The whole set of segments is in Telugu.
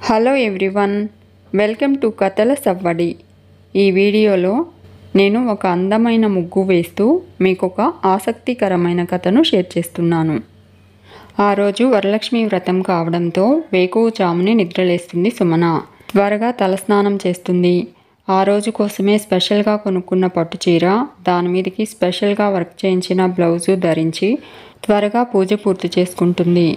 హలో ఎవ్రీవన్, వెల్కమ్ టు కథల సవ్వడి. ఈ వీడియోలో నేను ఒక అందమైన ముగ్గు వేస్తూ మీకు ఒక ఆసక్తికరమైన కథను షేర్ చేస్తున్నాను. ఆ రోజు వరలక్ష్మి వ్రతం కావడంతో వేకువజామునే నిద్రలేస్తుంది సుమన. త్వరగా తలస్నానం చేస్తుంది. ఆ రోజు కోసమే స్పెషల్గా కొనుక్కున్న పట్టుచీర, దాని మీదకి స్పెషల్గా వర్క్ చేయించిన బ్లౌజు ధరించి త్వరగా పూజ పూర్తి చేసుకుంటుంది.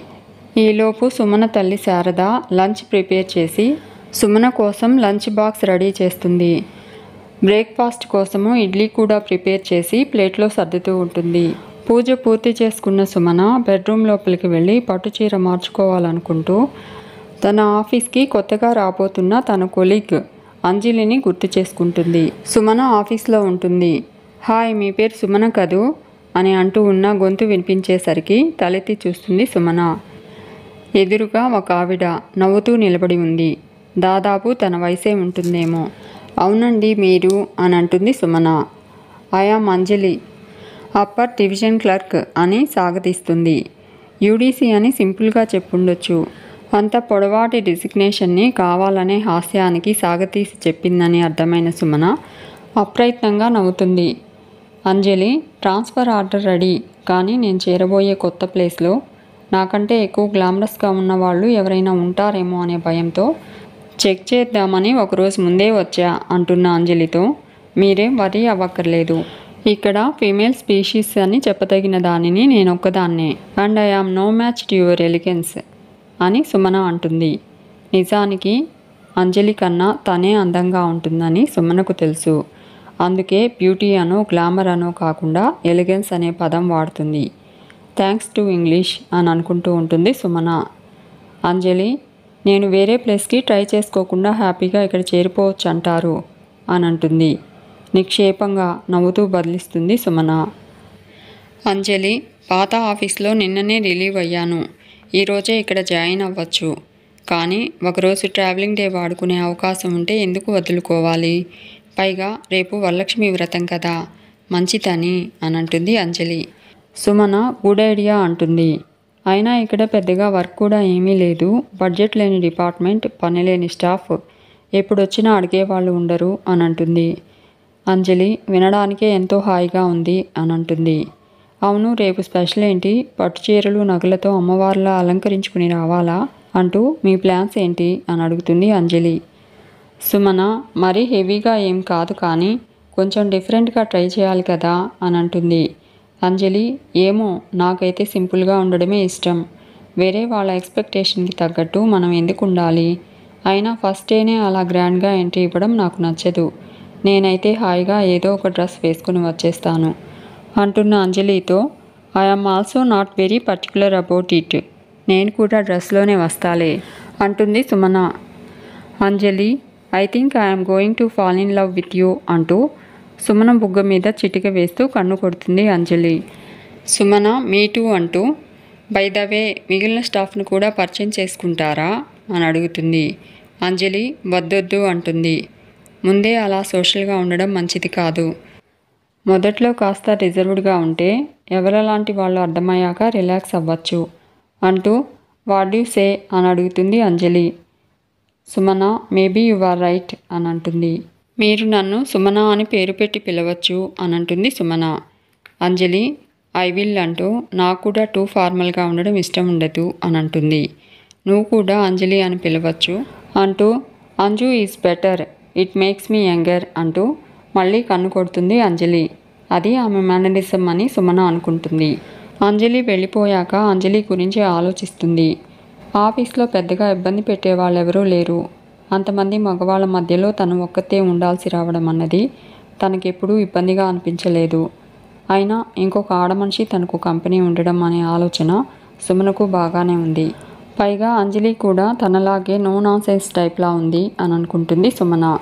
ఈలోపు సుమన తల్లి శారద లంచ్ ప్రిపేర్ చేసి సుమన కోసం లంచ్ బాక్స్ రెడీ చేస్తుంది. బ్రేక్ఫాస్ట్ కోసము ఇడ్లీ కూడా ప్రిపేర్ చేసి ప్లేట్లో సర్దుతూ ఉంటుంది. పూజ పూర్తి చేసుకున్న సుమన బెడ్రూమ్ లోపలికి వెళ్ళి పట్టుచీర మార్చుకోవాలనుకుంటూ తన ఆఫీస్కి కొత్తగా రాబోతున్న తన కొలీగ్ అంజలిని గుర్తు చేసుకుంటుంది. సుమన ఆఫీస్లో ఉంటుంది. హాయ్, మీ పేరు సుమన కదూ అని అంటూ ఉన్న గొంతు వినిపించేసరికి తలెత్తి చూస్తుంది సుమన. ఎదురుగా ఒక ఆవిడ నవ్వుతూ నిలబడి ఉంది. దాదాపు తన వయసే ఉంటుందేమో. అవునండి, మీరు అని అంటుంది Sumana. I'm Anjali, upper division clerk అని సాగతీస్తుంది. యూడీసీ అని సింపుల్గా చెప్పుండొచ్చు. అంత పొడవాటి డిసిగ్నేషన్ని కావాలనే హాస్యానికి సాగతీసి చెప్పిందని అర్థమైన సుమన అప్రయత్నంగా నవ్వుతుంది. అంజలి, ట్రాన్స్ఫర్ ఆర్డర్ రెడీ, కానీ నేను చేరబోయే కొత్త ప్లేస్లో నాకంటే ఎక్కువ గ్లామరస్గా ఉన్నవాళ్ళు ఎవరైనా ఉంటారేమో అనే భయంతో చెక్ చేద్దామని ఒకరోజు ముందే వచ్చా అంటున్న అంజలితో, మీరేం వరీ అవ్వక్కర్లేదు. ఇక్కడ ఫీమేల్ స్పీషీస్ అని చెప్పదగిన దానిని నేనొక్కదాన్నే. And I am no match to your elegance అని సుమన అంటుంది. నిజానికి అంజలి కన్నా తనే అందంగా ఉంటుందని సుమనకు తెలుసు. అందుకే బ్యూటీ అనో గ్లామర్ అనో కాకుండా ఎలిగెన్స్ అనే పదం వాడుతుంది. థ్యాంక్స్ టు ఇంగ్లీష్ అని అనుకుంటూ ఉంటుంది సుమన. అంజలి, నేను వేరే ప్లేస్కి ట్రై చేసుకోకుండా హ్యాపీగా ఇక్కడ చేరిపోవచ్చు అంటారు అని అంటుంది. నిక్షేపంగా నవ్వుతూ బదిలిస్తుంది సుమన. అంజలి, పాత ఆఫీస్లో నిన్ననే రిలీవ్ అయ్యాను. ఈరోజే ఇక్కడ జాయిన్ అవ్వచ్చు. కానీ ఒకరోజు ట్రావెలింగ్ డే వాడుకునే అవకాశం ఉంటే ఎందుకు వదులుకోవాలి? పైగా రేపు వరలక్ష్మి వ్రతం కదా, మంచిదని అని అంటుంది అంజలి. సుమన గుడ్ ఐడియా అంటుంది. అయినా ఇక్కడ పెద్దగా వర్క్ కూడా ఏమీ లేదు. బడ్జెట్ లేని డిపార్ట్మెంట్, పని లేని స్టాఫ్, ఎప్పుడొచ్చినా అడిగేవాళ్ళు ఉండరు అని అంటుంది. అంజలి వినడానికే ఎంతో హాయిగా ఉంది అని అంటుంది. అవును, రేపు స్పెషల్ ఏంటి? పట్టుచీరలు నగలతో అమ్మవారిలా అలంకరించుకుని రావాలా అంటూ మీ ప్లాన్స్ ఏంటి అని అడుగుతుంది అంజలి. సుమన, మరీ హెవీగా ఏం కాదు, కానీ కొంచెం డిఫరెంట్గా ట్రై చేయాలి కదా అని అంటుంది. అంజలి, ఏమో, నాకైతే సింపుల్గా ఉండడమే ఇష్టం. వేరే వాళ్ళ ఎక్స్పెక్టేషన్కి తగ్గట్టు మనం ఎందుకు ఉండాలి? అయినా ఫస్ట్ డేనే అలా గ్రాండ్గా ఎంట్రీ ఇవ్వడం నాకు నచ్చదు. నేనైతే హాయిగా ఏదో ఒక డ్రెస్ వేసుకుని వచ్చేస్తాను అంటున్న అంజలితో, I am also not very particular about it. నేను కూడా డ్రెస్లోనే వస్తాలే అంటుంది Sumana. Anjali, I think I'm going to fall in love with you అంటూ సుమన బుగ్గ మీద చిటిక వేస్తూ కన్ను కొడుతుంది అంజలి. సుమన మీ టూ అంటూ, బై ద వే మిగిలిన స్టాఫ్ను కూడా పరిచయం చేసుకుంటారా అని అడుగుతుంది. అంజలి వద్దొద్దు అంటుంది. ముందే అలా సోషల్గా ఉండడం మంచిది కాదు. మొదట్లో కాస్త రిజర్వ్డ్గా ఉంటే ఎవరలాంటి వాళ్ళు అర్థమయ్యాక రిలాక్స్ అవ్వచ్చు అంటూ, వాట్ డూ సే అని అడుగుతుంది Anjali. Sumana, maybe you are right అని అంటుంది. మీరు నన్ను సుమన అని పేరు పెట్టి పిలవచ్చు అని అంటుంది సుమన. అంజలి, ఐ విల్ అంటూ, నాకు కూడా టూ ఫార్మల్గా ఉండడం ఇష్టం ఉండదు అని అంటుంది. నువ్వు కూడా అంజలి అని పిలవచ్చు అంటూ, Anju is better, it makes me younger అంటూ మళ్ళీ కన్ను కొడుతుంది అంజలి. అది ఆమె మేనరిజం అని సుమన అనుకుంటుంది. అంజలి వెళ్ళిపోయాక అంజలి గురించి ఆలోచిస్తుంది. ఆఫీస్లో పెద్దగా ఇబ్బంది పెట్టే వాళ్ళెవరూ లేరు. అంతమంది మగవాళ్ళ మధ్యలో తను ఒక్కతే ఉండాల్సి రావడం అన్నది తనకెప్పుడూ ఇబ్బందిగా అనిపించలేదు. అయినా ఇంకొక ఆడమనిషి తనకు కంపెనీ ఉండడం అనే ఆలోచన సుమనకు బాగానే ఉంది. పైగా అంజలి కూడా తనలాగే నో నాన్సెన్స్ టైప్లా ఉంది అని అనుకుంటుంది సుమన.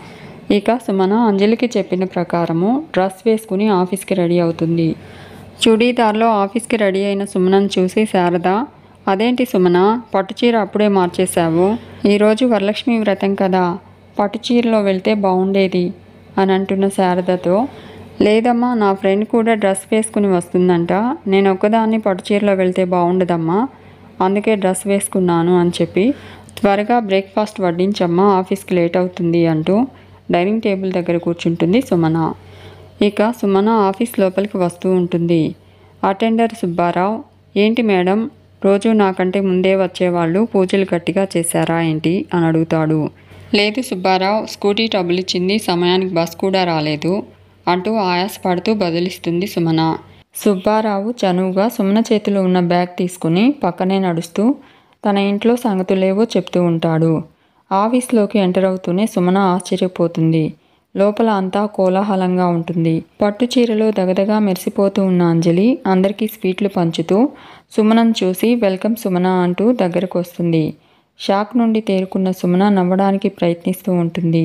ఇక సుమన అంజలికి చెప్పిన ప్రకారము డ్రెస్ వేసుకుని ఆఫీస్కి రెడీ అవుతుంది. చుడీదార్లో ఆఫీస్కి రెడీ అయిన సుమనను చూసి శారద, అదేంటి సుమన, పట్టుచీర అప్పుడే మార్చేశావు? ఈరోజు వరలక్ష్మి వ్రతం కదా, పట్టుచీరలో వెళ్తే బాగుండేది అని అంటున్న శారదతో, లేదమ్మా, నా ఫ్రెండ్ కూడా డ్రెస్ వేసుకుని వస్తుందంట. నేను ఒక్కదాన్ని పట్టుచీరలో వెళ్తే బాగుండదమ్మా, అందుకే డ్రెస్ వేసుకున్నాను అని చెప్పి త్వరగా బ్రేక్ఫాస్ట్ వడ్డించమ్మా, ఆఫీస్కి లేట్ అవుతుంది అంటూ డైనింగ్ టేబుల్ దగ్గర కూర్చుంటుంది సుమన. ఇక సుమన ఆఫీస్ లోపలికి వస్తూ ఉంటుంది. అటెండర్ సుబ్బారావు, ఏంటి మేడం, రోజు నాకంటే ముందే వచ్చేవాళ్ళు పూజలు గట్టిగా చేశారా ఏంటి అని అడుగుతాడు. లేదు సుబ్బారావు, స్కూటీ ట్రబుల్ ఇచ్చింది, సమయానికి బస్ కూడా రాలేదు అంటూ ఆయాసపడుతూ బదులిస్తుంది సుమన. సుబ్బారావు చనువుగా సుమన చేతిలో ఉన్న బ్యాగ్ తీసుకుని పక్కనే నడుస్తూ తన ఇంట్లో సంగతులేవో చెప్తూ ఉంటాడు. ఆఫీస్లోకి ఎంటర్ అవుతూనే సుమన ఆశ్చర్యపోతుంది. లోపల అంతా కోలాహలంగా ఉంటుంది. పట్టు చీరలో దగదగా మెరిసిపోతూ ఉన్న అంజలి అందరికీ స్వీట్లు పంచుతూ సుమనను చూసి వెల్కమ్ సుమన అంటూ దగ్గరకు వస్తుంది. షాక్ నుండి తేరుకున్న సుమన నవ్వడానికి ప్రయత్నిస్తూ ఉంటుంది.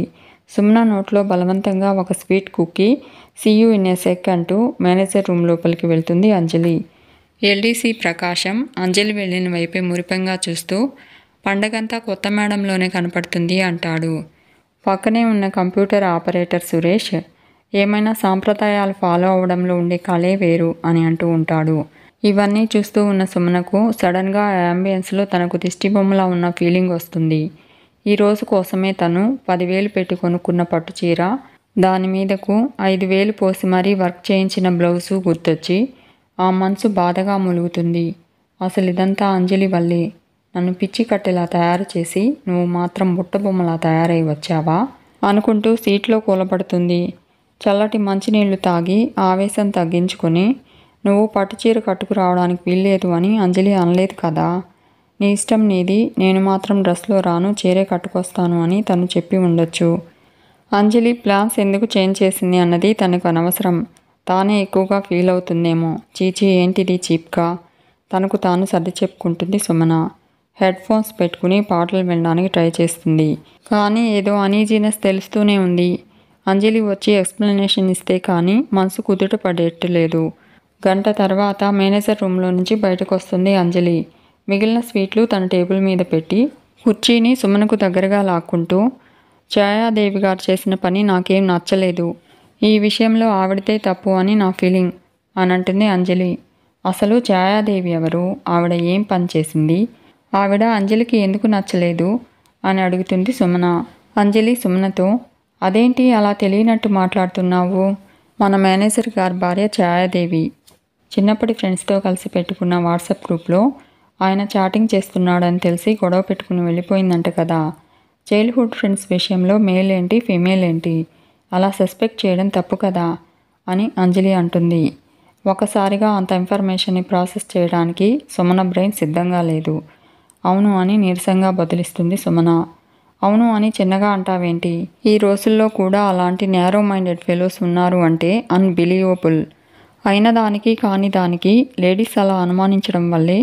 సుమన నోట్లో బలవంతంగా ఒక sweet cookie see you in a sec అంటూ మేనేజర్ రూమ్ లోపలికి వెళ్తుంది అంజలి. ఎల్డీసీ ప్రకాశం అంజలి వెళ్ళిన వైపే మురిపంగా చూస్తూ పండగంతా కొత్త మేడంలోనే కనపడుతుంది అంటాడు. పక్కనే ఉన్న కంప్యూటర్ ఆపరేటర్ సురేష్, ఏమైనా సాంప్రదాయాలు ఫాలో అవడంలో ఉండే కళే వేరు అని అంటూ ఉంటాడు. ఇవన్నీ చూస్తూ ఉన్న సుమనకు సడన్గా అంబియన్స్లో తనకు దిష్టిబొమ్మలా ఉన్న ఫీలింగ్ వస్తుంది. ఈ రోజు కోసమే తను 10,000 పెట్టి కొనుక్కున్న పట్టుచీర, దాని మీదకు 5,000 పోసి మరీ వర్క్ చేయించిన బ్లౌజు గుర్తొచ్చి ఆ మనసు బాధగా మూలుగుతుంది. అసలు ఇదంతా అంజలి వల్లే. నన్ను పిచ్చి కట్టెలా తయారు చేసి నువ్వు మాత్రం బుట్టబొమ్మలా తయారై వచ్చావా అనుకుంటూ సీట్లో కూలబడుతుంది. చల్లటి మంచినీళ్లు తాగి ఆవేశం తగ్గించుకొని, నువ్వు పట్టుచీర కట్టుకురావడానికి వీల్లేదు అని అంజలి అనలేదు కదా, నీ ఇష్టం నీది, నేను మాత్రం డ్రెస్లో రాను, చీరే కట్టుకొస్తాను అని తను చెప్పి ఉండొచ్చు. అంజలి ప్లాన్స్ ఎందుకు చేంజ్ చేసింది అన్నది తనకు అనవసరం. తానే ఎక్కువగా ఫీల్ అవుతుందేమో. చీచీ, ఏంటిది చీప్గా తనకు తాను సర్ది చెప్పుకుంటుంది సుమన. హెడ్ ఫోన్స్ పెట్టుకుని పాటలు వినడానికి ట్రై చేస్తుంది. కానీ ఏదో అనీజీనెస్ తెలుస్తూనే ఉంది. అంజలి వచ్చి ఎక్స్ప్లెనేషన్ ఇస్తే కానీ మనసు కుదుట పడేట్లేదు. గంట తర్వాత మేనేజర్ రూమ్లో నుంచి బయటకు వస్తుంది అంజలి. మిగిలిన స్వీట్లు తన టేబుల్ మీద పెట్టి కుర్చీని సుమనకు దగ్గరగా లాక్కుంటూ, ఛాయాదేవి గారు చేసిన పని నాకేం నచ్చలేదు. ఈ విషయంలో ఆవిడతే తప్పు అని నా ఫీలింగ్ అని అంటుంది అంజలి. అసలు ఛాయాదేవి ఎవరు, ఆవిడ ఏం పని చేసింది, ఆవిడ అంజలికి ఎందుకు నచ్చలేదు అని అడుగుతుంది సుమన. అంజలి సుమనతో, అదేంటి అలా తెలియనట్టు మాట్లాడుతున్నావు, మన మేనేజర్ గారి భార్య ఛాయాదేవి. చిన్నప్పటి ఫ్రెండ్స్తో కలిసి పెట్టుకున్న వాట్సాప్ గ్రూప్లో ఆయన చాటింగ్ చేస్తున్నాడని తెలిసి గొడవ పెట్టుకుని వెళ్ళిపోయిందంట కదా. చైల్డ్హుడ్ ఫ్రెండ్స్ విషయంలో మేల్ ఏంటి ఫీమేల్ ఏంటి, అలా సస్పెక్ట్ చేయడం తప్పు కదా అని అంజలి అంటుంది. ఒకసారిగా అంత ఇన్ఫర్మేషన్ని ప్రాసెస్ చేయడానికి సుమన బ్రెయిన్ సిద్ధంగా లేదు. అవును అని నీరసంగా బదులిస్తుంది సుమన. అవును అని చిన్నగా అంటావేంటి, ఈ రోజుల్లో కూడా అలాంటి నేరో మైండెడ్ ఫెలోస్ ఉన్నారు అంటే అన్బిలీవబుల్. అయిన దానికి కాని దానికి లేడీస్ అలా అనుమానించడం వల్లే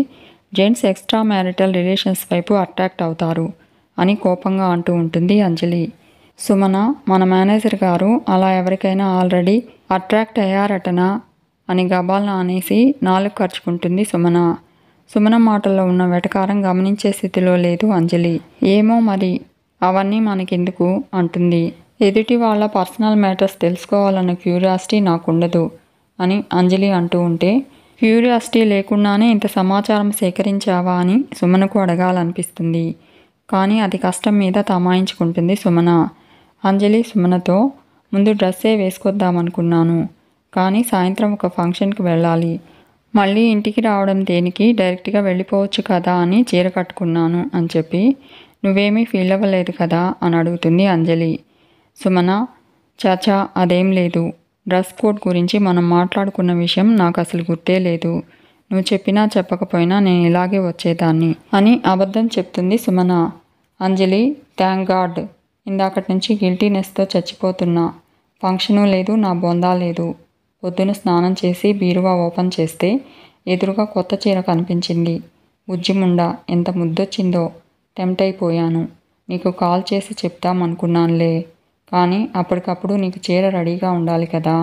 జెంట్స్ ఎక్స్ట్రా మ్యారిటల్ రిలేషన్స్ వైపు అట్రాక్ట్ అవుతారు అని కోపంగా అంటూ ఉంటుంది అంజలి. సుమన, మన మేనేజర్ గారు అలా ఎవరికైనా ఆల్రెడీ అట్రాక్ట్ అయ్యారటనా అని గబాల్న అనేసి నాలుగు ఖర్చుకుంటుంది సుమన. సుమన మాటల్లో ఉన్న వెటకారం గమనించే స్థితిలో లేదు అంజలి. ఏమో మరి, అవన్నీ మనకెందుకు అంటుంది. ఎదుటి వాళ్ళ పర్సనల్ మ్యాటర్స్ తెలుసుకోవాలన్న క్యూరియాసిటీ నాకుండదు అని అంజలి అంటూ ఉంటే, క్యూరియాసిటీ లేకుండానే ఇంత సమాచారం సేకరించావా అని సుమనకు అడగాలనిపిస్తుంది. కానీ అది కష్టం మీద తమాయించుకుంటుంది సుమన. అంజలి సుమనతో, ముందు డ్రెస్సే వేసుకొద్దామనుకున్నాను, కానీ సాయంత్రం ఒక ఫంక్షన్కి వెళ్ళాలి, మళ్ళీ ఇంటికి రావడం దేనికి, డైరెక్ట్గా వెళ్ళిపోవచ్చు కదా అని చీర కట్టుకున్నాను అని చెప్పి నువ్వేమీ ఫీల్ అవ్వలేదు కదా అని అడుగుతుంది అంజలి. సుమన, చాచా అదేం లేదు, డ్రెస్ కోడ్ గురించి మనం మాట్లాడుకున్న విషయం నాకు అసలు గుర్తే లేదు, నువ్వు చెప్పినా చెప్పకపోయినా నేను ఇలాగే వచ్చేదాన్ని అని అబద్ధం చెప్తుంది సుమన. అంజలి, థ్యాంక్ గాడ్, ఇందాకటి నుంచి గిల్టీనెస్తో చచ్చిపోతున్నా. ఫంక్షను లేదు, నా బొందా లేదు. పొద్దున స్నానం చేసి బీరువా ఓపెన్ చేస్తే ఎదురుగా కొత్త చీర కనిపించింది. బుజ్జిముండా ఎంత ముద్దొచ్చిందో, టెంప్ట్ అయిపోయాను. నీకు కాల్ చేసి చెప్తామనుకున్నానులే, కానీ అప్పటికప్పుడు నీకు చీర రెడీగా ఉండాలి కదా,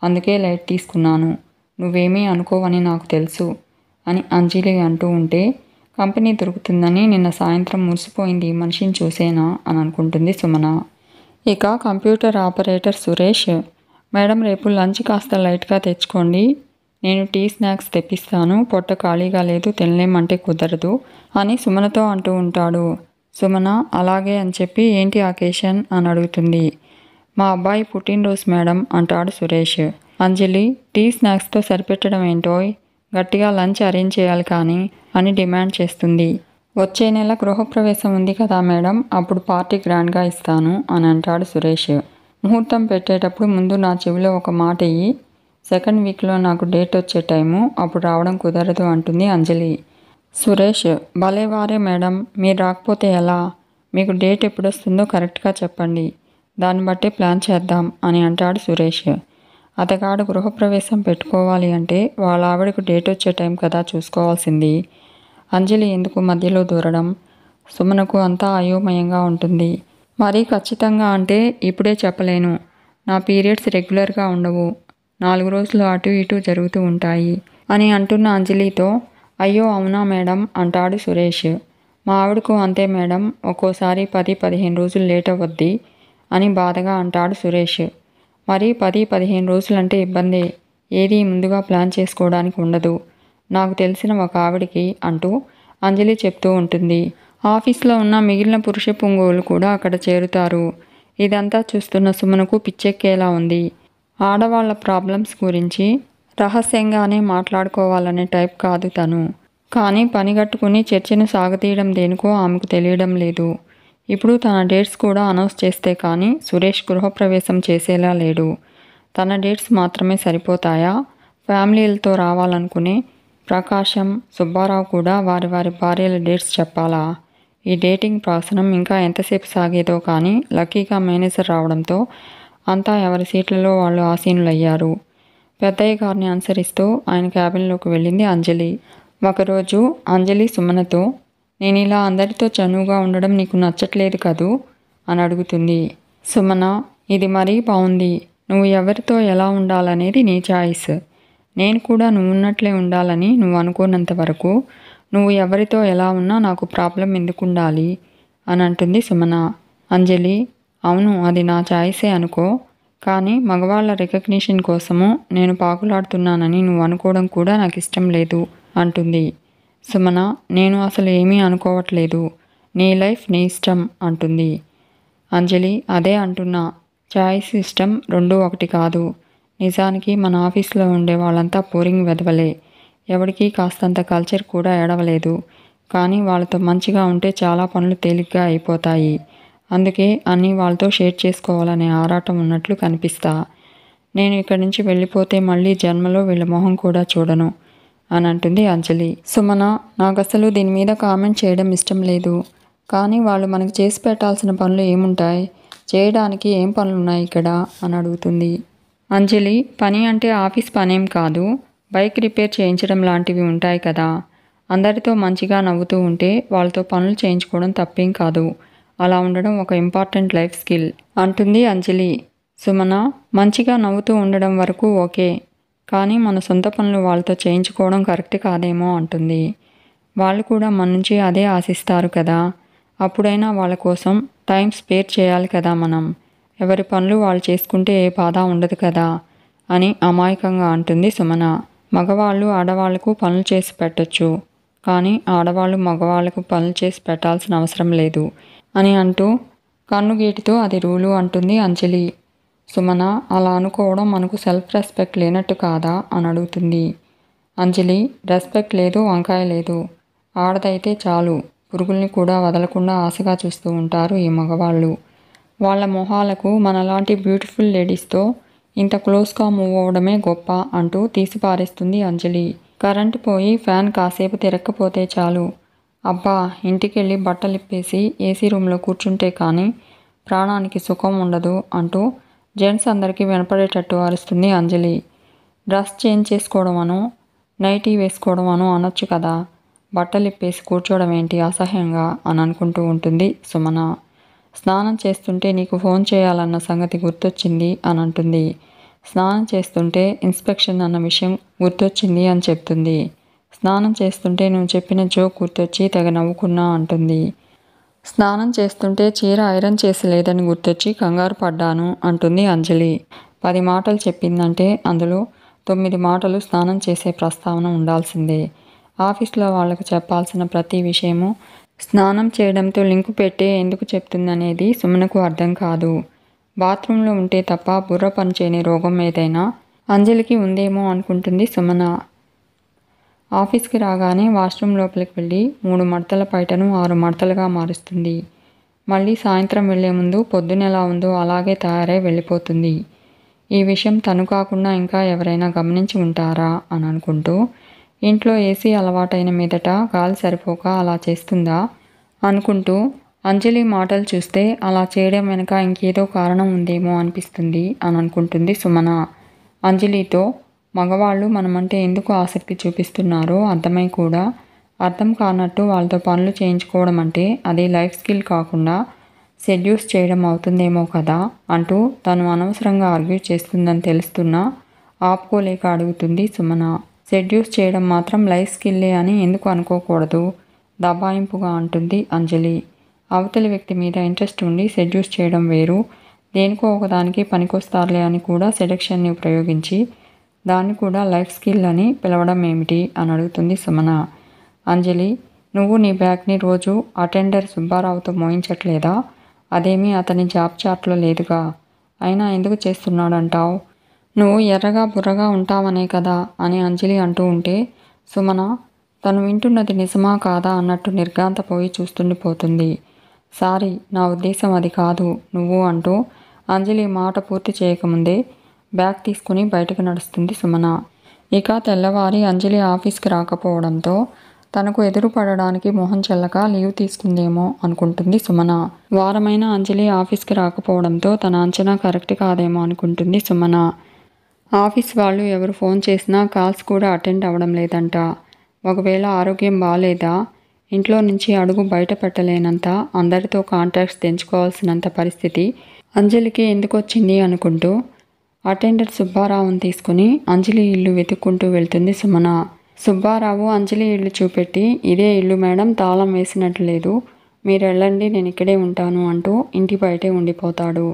అందుకే లైట్ తీసుకున్నాను, నువ్వేమీ అనుకోవని నాకు తెలుసు అని అంజలి అంటూ ఉంటే, కంపెనీ దొరుకుతుందని నిన్న సాయంత్రం మురిసిపోయింది ఈ మనిషిని చూసేనా అని అనుకుంటుంది సుమన. ఇక కంప్యూటర్ ఆపరేటర్ సురేష్, మేడం రేపు లంచ్ కాస్త లైట్గా తెచ్చుకోండి, నేను టీ స్నాక్స్ తెప్పిస్తాను, పొట్ట ఖాళీగా లేదు, తినలేమంటే కుదరదు అని సుమనతో అంటూ ఉంటాడు. సుమన అలాగే అని చెప్పి ఏంటి అకేషన్ అని అడుగుతుంది. మా అబ్బాయి పుట్టినరోజు మేడం అంటాడు సురేష్. అంజలి టీ స్నాక్స్తో సరిపెట్టడం ఏంటోయ్, గట్టిగా లంచ్ అరేంజ్ చేయాలి కానీ అని డిమాండ్ చేస్తుంది. వచ్చే నెల గృహప్రవేశం ఉంది కదా మేడం, అప్పుడు పార్టీ గ్రాండ్గా ఇస్తాను అని అంటాడు సురేష్. ముహూర్తం పెట్టేటప్పుడు ముందు నా చెవిలో ఒక మాట ఇయ్యి, సెకండ్ వీక్లో నాకు డేట్ వచ్చే టైము, అప్పుడు రావడం కుదరదు అంటుంది అంజలి. సురేష్ భలేవారే మేడం, మీరు రాకపోతే ఎలా, మీకు డేట్ ఎప్పుడొస్తుందో కరెక్ట్గా చెప్పండి, దాన్ని బట్టే ప్లాన్ చేద్దాం అని అంటాడు సురేష్. అతగాడు గృహప్రవేశం పెట్టుకోవాలి అంటే వాళ్ళ ఆవిడకు డేట్ వచ్చే టైం కదా చూసుకోవాల్సింది. అంజలి ఎందుకు మధ్యలో దూరడం? సుమనకు అంతా అయోమయంగా ఉంటుంది. మరీ ఖచ్చితంగా అంటే ఇప్పుడే చెప్పలేను, నా పీరియడ్స్ రెగ్యులర్గా ఉండవు, 4 రోజులు అటు ఇటు జరుగుతూ ఉంటాయి అని అంటున్న అంజలితో అయ్యో అవునా మేడం అంటాడు సురేష్. మా ఆవిడకు అంతే మేడం, ఒక్కోసారి 10-15 రోజులు లేట్ అవ్వద్ది అని బాధగా అంటాడు సురేష్. మరి 10-15 రోజులంటే ఇబ్బందే, ఏది ముందుగా ప్లాన్ చేసుకోవడానికి ఉండదు, నాకు తెలిసిన ఒక ఆవిడికి అంటూ అంజలి చెప్తూ ఉంటుంది. ఆఫీస్లో ఉన్న మిగిలిన పురుష పుంగవులు కూడా అక్కడ చేరుతారు. ఇదంతా చూస్తున్న సుమనకు పిచ్చెక్కేలా ఉంది. ఆడవాళ్ల ప్రాబ్లమ్స్ గురించి రహస్యంగానే మాట్లాడుకోవాలనే టైప్ కాదు తను. కానీ పనిగట్టుకుని చర్చను సాగతీయడం దేనికో ఆమెకు తెలియడం లేదు. ఇప్పుడు తన డేట్స్ కూడా అనౌన్స్ చేస్తే కానీ సురేష్ గృహప్రవేశం చేసేలా లేడు. తన డేట్స్ మాత్రమే సరిపోతాయా? ఫ్యామిలీలతో రావాలనుకునే ప్రకాశం, సుబ్బారావు కూడా వారి వారి భార్యల డేట్స్ చెప్పాలా? ఈ డేటింగ్ ప్రాసనం ఇంకా ఎంతసేపు సాగేదో కానీ లక్కీగా మేనేజర్ రావడంతో అంతా ఎవరి సీట్లలో వాళ్ళు ఆసీనులయ్యారు. పెద్దయ్య గారిని అనుసరిస్తూ ఆయన క్యాబిన్లోకి వెళ్ళింది అంజలి. ఒకరోజు అంజలి సుమనతో నేను ఇలా అందరితో చనువుగా ఉండడం నీకు నచ్చట్లేదు కదూ అని అడుగుతుంది. సుమన ఇది మరీ బాగుంది, నువ్వు ఎవరితో ఎలా ఉండాలనేది నీ చాయిస్, నేను కూడా నువ్వు ఉన్నట్లే ఉండాలని నువ్వు అనుకోనంత వరకు నువ్వు ఎవరితో ఎలా ఉన్నా నాకు ప్రాబ్లం ఎందుకు ఉండాలి అని అంటుంది సుమన. అంజలి అవును అది నా చాయిసే అనుకో, కానీ మగవాళ్ళ రికగ్నిషన్ కోసము నేను పాకులాడుతున్నానని నువ్వు అనుకోవడం కూడా నాకు ఇష్టం లేదు అంటుంది. సుమన నేను అసలు ఏమీ అనుకోవట్లేదు, నీ లైఫ్ నీ ఇష్టం అంటుంది. అంజలి అదే అంటున్నా, చాయిస్ ఇష్టం రెండూ ఒకటి కాదు. నిజానికి మన ఆఫీస్లో ఉండే వాళ్ళంతా బోరింగ్ వెదవలే, ఎవరికీ కాస్తంత కల్చర్ కూడా ఏడవలేదు. కానీ వాళ్ళతో మంచిగా ఉంటే చాలా పనులు తేలిగ్గా అయిపోతాయి. అందుకే అన్నీ వాళ్ళతో షేర్ చేసుకోవాలనే ఆరాటం ఉన్నట్లు కనిపిస్తా. నేను ఇక్కడి నుంచి వెళ్ళిపోతే మళ్ళీ జన్మలో వీళ్ళ మొహం కూడా చూడను అని అంటుంది అంజలి. సుమన నాకు అసలు దీని మీద కామెంట్ చేయడం ఇష్టం లేదు, కానీ వాళ్ళు మనకు చేసి పెట్టాల్సిన పనులు ఏముంటాయి, చేయడానికి ఏం పనులున్నాయి ఇక్కడ అని అడుగుతుంది. అంజలి పని అంటే ఆఫీస్ పనేం కాదు, బైక్ రిపేర్ చేయించడం లాంటివి ఉంటాయి కదా, అందరితో మంచిగా నవ్వుతూ ఉంటే వాళ్ళతో పనులు చేయించుకోవడం తప్పేం కాదు, అలా ఉండడం ఒక ఇంపార్టెంట్ లైఫ్ స్కిల్ అంటుంది అంజలి. సుమన మంచిగా నవ్వుతూ ఉండడం వరకు ఓకే, కానీ మన సొంత పనులు వాళ్ళతో చేయించుకోవడం కరెక్ట్ కాదేమో అంటుంది. వాళ్ళు కూడా మన నుంచి అదే ఆశిస్తారు కదా, అప్పుడైనా వాళ్ళ కోసం టైం స్పేర్ చేయాలి కదా మనం, ఎవరి పనులు వాళ్ళు చేసుకుంటే ఏ బాధ ఉండదు కదా అని అమాయకంగా అంటుంది సుమన. మగవాళ్ళు ఆడవాళ్లకు పనులు చేసి పెట్టొచ్చు, కానీ ఆడవాళ్ళు మగవాళ్లకు పనులు చేసి పెట్టాల్సిన అవసరం లేదు అని అంటూ కన్నుగీటితో అది రూలు అంటుంది అంజలి. సుమన అలా అనుకోవడం మనకు సెల్ఫ్ రెస్పెక్ట్ లేనట్టు కాదా అని అడుగుతుంది. అంజలి రెస్పెక్ట్ లేదు, వంకాయ లేదు, ఆడదైతే చాలు పురుగుల్ని కూడా వదలకుండా ఆశగా చూస్తూ ఉంటారు ఈ మగవాళ్ళు. వాళ్ళ మొహాలకు మనలాంటి బ్యూటిఫుల్ లేడీస్తో ఇంత క్లోజ్గా మూవ్ అవ్వడమే గొప్ప అంటూ తీసిపారేస్తుంది అంజలి. కరెంటు పోయి ఫ్యాన్ కాసేపు తిరగకపోతే చాలు, అబ్బా ఇంటికెళ్ళి బట్టలిప్పేసి ఏసీ రూమ్లో కూర్చుంటే కానీ ప్రాణానికి సుఖం ఉండదు అంటూ జెంట్స్ అందరికీ వినపడేటట్టు అరుస్తుంది అంజలి. డ్రెస్ చేంజ్ చేసుకోవడం అను, నైటీ వేసుకోవడం అను అనొచ్చు కదా, బట్టలిప్పేసి కూర్చోవడం ఏంటి అసహ్యంగా అని అనుకుంటూ ఉంటుంది సుమన. స్నానం చేస్తుంటే నీకు ఫోన్ చేయాలన్న సంగతి గుర్తొచ్చింది అని అంటుంది. స్నానం చేస్తుంటే ఇన్స్పెక్షన్ అన్న విషయం గుర్తొచ్చింది అని చెప్తుంది. స్నానం చేస్తుంటే నువ్వు చెప్పిన జోక్ గుర్తొచ్చి తెగ నవ్వుకున్నా అంటుంది. స్నానం చేస్తుంటే చీర ఐరన్ చేసి లేదని గుర్తొచ్చి కంగారు పడ్డాను అంటుంది అంజలి. 10 మాటలు చెప్పిందంటే అందులో 9 మాటలు స్నానం చేసే ప్రస్తావన ఉండాల్సిందే. ఆఫీస్లో వాళ్ళకు చెప్పాల్సిన ప్రతి విషయము స్నానం చేయడంతో లింకు పెట్టే ఎందుకు చెప్తుందనేది సుమనకు అర్థం కాదు. బాత్రూంలో ఉంటే తప్ప బుర్ర పనిచేయని రోగం ఏదైనా అంజలికి ఉందేమో అనుకుంటుంది సుమన. ఆఫీస్కి రాగానే వాష్రూమ్ లోపలికి వెళ్ళి 3 మడతల పైటను 6 మడతలుగా మారుస్తుంది. మళ్ళీ సాయంత్రం వెళ్లే ముందు పొద్దునెలా ఉందో అలాగే తయారై వెళ్ళిపోతుంది. ఈ విషయం తను కాకుండా ఇంకా ఎవరైనా గమనించి ఉంటారా అని అనుకుంటూ ఇంట్లో ఏసీ అలవాటైన మీదట గాలి సరిపోక అలా చేస్తుందా అనుకుంటూ అంజలి మాటలు చూస్తే అలా చేయడం వెనక ఇంకేదో కారణం ఉందేమో అనిపిస్తుంది అని అనుకుంటుంది సుమన. అంజలితో మగవాళ్ళు మనమంటే ఎందుకు ఆసక్తి చూపిస్తున్నారో అర్థమై కూడా అర్థం కానట్టు వాళ్ళతో పనులు చేయించుకోవడం అంటే అది లైఫ్ స్కిల్ కాకుండా సెడ్యూస్ చేయడం అవుతుందేమో కదా అంటూ తను అనవసరంగా ఆర్గ్యూ చేస్తుందని తెలుస్తున్నా ఆపుకోలేక అడుగుతుంది సుమన. సెడ్యూస్ చేయడం మాత్రం లైఫ్ స్కిల్లే అని ఎందుకు అనుకోకూడదు దబాయింపుగా అంటుంది అంజలి. అవతలి వ్యక్తి మీద ఇంట్రెస్ట్ ఉండి సెడ్యూస్ చేయడం వేరు, దేనికో ఒకదానికి పనికొస్తారులే అని కూడా సెడక్షన్ని ప్రయోగించి దాన్ని కూడా లైఫ్ స్కిల్ అని పిలవడం ఏమిటి అని అడుగుతుంది సుమన. అంజలి, నువ్వు నీ బ్యాగ్ని రోజు అటెండర్ సుబ్బారావుతో మోయించట్లేదా? అదేమీ అతని జాబ్ చార్ట్లో లేదుగా, అయినా ఎందుకు చేస్తున్నాడంటావు? నువ్వు ఎర్రగా బుర్రగా ఉంటావనే కదా అని అంజలి అంటూ ఉంటే సుమన తను వింటున్నది నిజమా కాదా అన్నట్టు నిర్ఘాంతపోయి చూస్తుండిపోతుంది. సారీ, నా ఉద్దేశం అది కాదు నువ్వు అంటూ అంజలి మాట పూర్తి చేయకముందే బ్యాగ్ తీసుకుని బయటకు నడుస్తుంది సుమన. ఇక తెల్లవారి అంజలి ఆఫీస్కి రాకపోవడంతో తనకు ఎదురు పడడానికి మొహం చెల్లక లీవ్ తీసుకుందేమో అనుకుంటుంది సుమన. వారమైన అంజలి ఆఫీస్కి రాకపోవడంతో తన అంచనా కరెక్ట్ కాదేమో అనుకుంటుంది సుమన. ఆఫీస్ వాళ్ళు ఎవరు ఫోన్ చేసినా కాల్స్ కూడా అటెండ్ అవ్వడం లేదంట. ఒకవేళ ఆరోగ్యం బాగాలేదా, ఇంట్లో నుంచి అడుగు బయట పెట్టలేనంత, అందరితో కాంటాక్ట్స్ తెంచుకోవాల్సినంత పరిస్థితి అంజలికి ఎందుకు వచ్చింది అనుకుంటూ అటెండర్ సుబ్బారావుని తీసుకుని అంజలి ఇల్లు వెతుక్కుంటూ వెళ్తుంది సుమన. సుబ్బారావు అంజలి ఇల్లు చూపెట్టి, ఇదే ఇల్లు మేడం, తాళం వేసినట్లు లేదు, మీరు వెళ్ళండి, నేను ఇక్కడే ఉంటాను అంటూ ఇంటి బయటే ఉండిపోతాడు.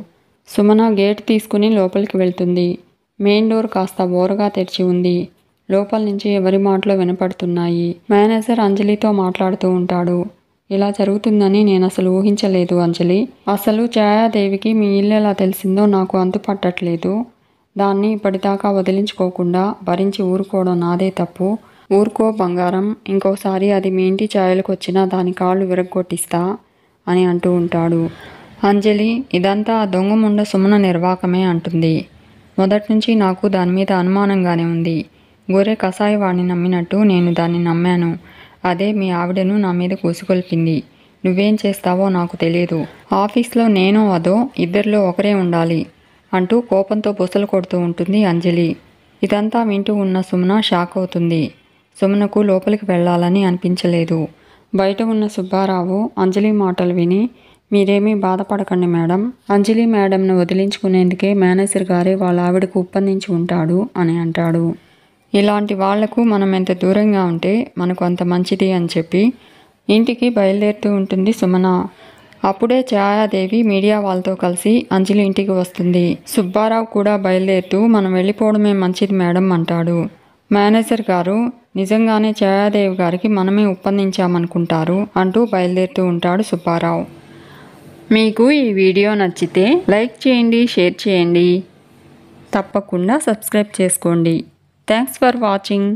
సుమన గేట్ తీసుకుని లోపలికి వెళ్తుంది. మెయిన్ డోర్ కాస్త ఓరగా తెరిచి ఉంది. లోపల నుంచి ఎవరి మాటలో వినపడుతున్నాయి. మేనేజర్ అంజలితో మాట్లాడుతూ ఉంటాడు. ఇలా జరుగుతుందని నేను అసలు ఊహించలేదు అంజలి. అసలు ఛాయాదేవికి మీ ఇల్లు ఎలా తెలిసిందో నాకు అంతు పట్టట్లేదు. దాన్ని ఇప్పటిదాకా వదిలించుకోకుండా భరించి ఊరుకోవడం నాదే తప్పు. ఊరుకో బంగారం, ఇంకోసారి అది మీ ఇంటి ఛాయలకు వచ్చినా దాని కాళ్ళు విరగ్గొట్టిస్తా అని అంటూ ఉంటాడు. అంజలి ఇదంతా దొంగ ముండ సుమన నిర్వాకమే అంటుంది. మొదటి నుంచి నాకు దాని మీద అనుమానంగానే ఉంది. గొర్రె కసాయివాడిని నమ్మినట్టు నేను దాన్ని నమ్మాను. అదే మీ ఆవిడను నా మీద కూసుకొల్పింది. నువ్వేం చేస్తావో నాకు తెలియదు. ఆఫీస్లో నేనో అదో ఇద్దరిలో ఒకరే ఉండాలి అంటూ కోపంతో బుసలు కొడుతూ ఉంటుంది అంజలి. ఇదంతా వింటూ ఉన్న సుమన షాక్ అవుతుంది. సుమనకు లోపలికి వెళ్ళాలని అనిపించలేదు. బయట ఉన్న సుబ్బారావు అంజలి మాటలు విని, మీరేమీ బాధపడకండి మేడం, అంజలి మేడంను వదిలించుకునేందుకే మేనేజర్ గారే వాళ్ళ ఆవిడకు ఒప్పందించి ఉంటాడు అని అంటాడు. ఇలాంటి వాళ్లకు మనం ఎంత దూరంగా ఉంటే మనకు అంత మంచిది అని చెప్పి ఇంటికి బయలుదేరుతూ ఉంటుంది సుమన. అప్పుడే ఛాయాదేవి మీడియా వాళ్ళతో కలిసి అంజలి ఇంటికి వస్తుంది. సుబ్బారావు కూడా బయలుదేరుతూ మనం వెళ్ళిపోవడమే మంచిది మేడం అంటాడు. మేనేజర్ గారు నిజంగానే ఛాయాదేవి గారికి మనమే ఒప్పందించామనుకుంటారు అంటూ బయలుదేరుతూ ఉంటాడు సుబ్బారావు. మీకు ఈ వీడియో నచ్చితే లైక్ చేయండి, షేర్ చేయండి, తప్పకుండా సబ్స్క్రైబ్ చేసుకోండి. Thanks for watching.